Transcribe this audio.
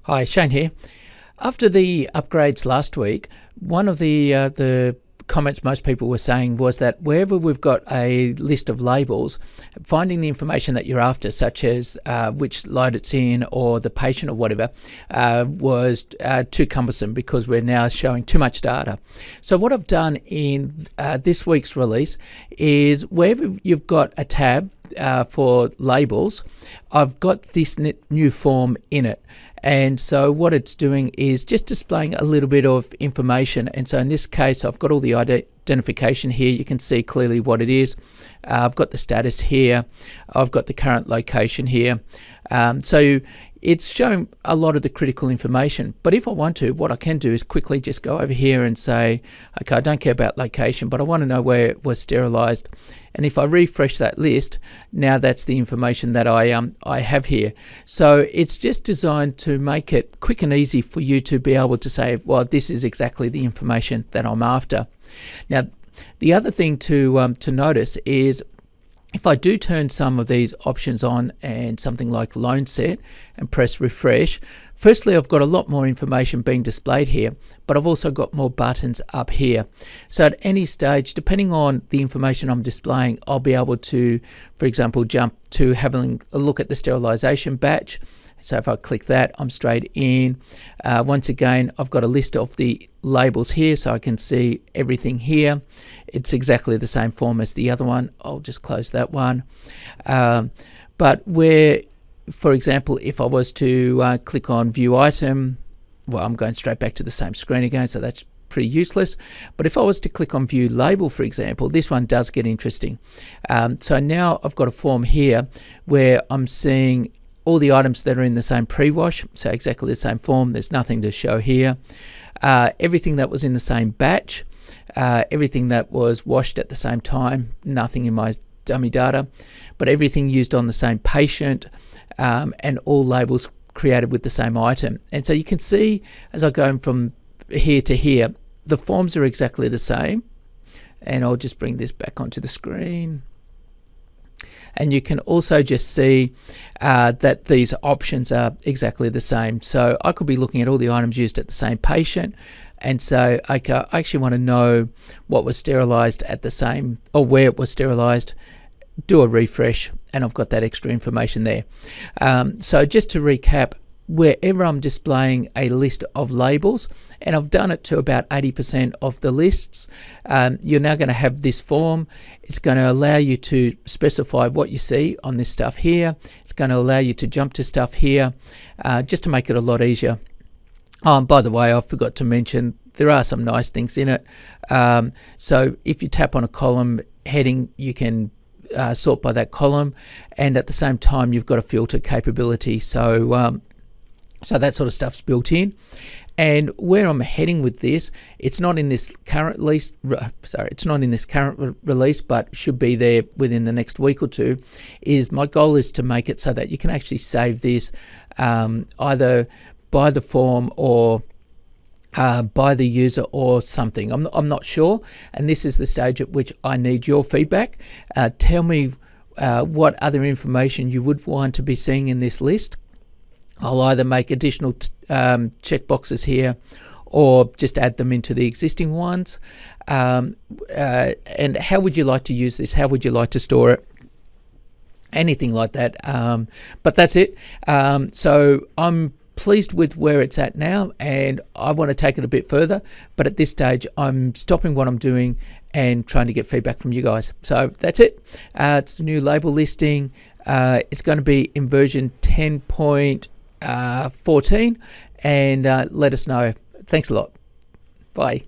Hi, Shane here. After the upgrades last week, one of the comments most people were saying was that wherever we've got a list of labels, finding the information that you're after, such as which load it's in or the patient or whatever, was too cumbersome because we're now showing too much data. So what I've done in this week's release is wherever you've got a tab for labels, I've got this new form in it. And so what it's doing is just displaying a little bit of information. And so in this case, I've got all the identification here. You can see clearly what it is. I've got the status here. I've got the current location here. So it's showing a lot of the critical information. But if I want to, what I can do is quickly just go over here and say, okay, I don't care about location, but I want to know where it was sterilized. And if I refresh that list, now that's the information that I have here. So it's just designed to make it quick and easy for you to be able to say, well, this is exactly the information that I'm after. Now, the other thing to notice is if I do turn some of these options on and something like loan set and press refresh, firstly, I've got a lot more information being displayed here, but I've also got more buttons up here. So at any stage, depending on the information I'm displaying, I'll be able to, for example, jump to having a look at the sterilization batch. So if I click that, I'm straight in. Once again, I've got a list of the labels here, so I can see everything here. It's exactly the same form as the other one. I'll just close that one. But where, for example, if I was to click on View Item, well, I'm going straight back to the same screen again, so that's pretty useless. But if I was to click on View Label, for example, this one does get interesting. So now I've got a form here where I'm seeing all the items that are in the same pre-wash, so exactly the same form. There's nothing to show here. Everything that was in the same batch, everything that was washed at the same time, nothing in my dummy data, but everything used on the same patient, and all labels created with the same item. And so you can see as I go from here to here, the forms are exactly the same. And I'll just bring this back onto the screen. And you can also just see that these options are exactly the same. So I could be looking at all the items used at the same patient, and so I actually want to know what was sterilized at the same, or where it was sterilized. Do a refresh, and I've got that extra information there. So just to recap, wherever I'm displaying a list of labels, and I've done it to about 80% of the lists, you're now going to have this form. It's going to allow you to specify what you see on this stuff here. It's going to allow you to jump to stuff here, just to make it a lot easier. By the way, I forgot to mention, there are some nice things in it. So if you tap on a column heading, you can sort by that column, and at the same time you've got a filter capability. So that sort of stuff's built in. And where I'm heading with this, it's not in this current release, but should be there within the next week or two, is my goal is to make it so that you can actually save this either by the form or by the user or something. I'm not sure, and this is the stage at which I need your feedback. Tell me what other information you would want to be seeing in this list. I'll either make additional checkboxes here or just add them into the existing ones. And how would you like to use this? How would you like to store it? Anything like that. But that's it. So I'm pleased with where it's at now, and I want to take it a bit further. But at this stage, I'm stopping what I'm doing and trying to get feedback from you guys. So that's it. It's the new label listing. It's going to be in version 10.14, and let us know. Thanks a lot. Bye.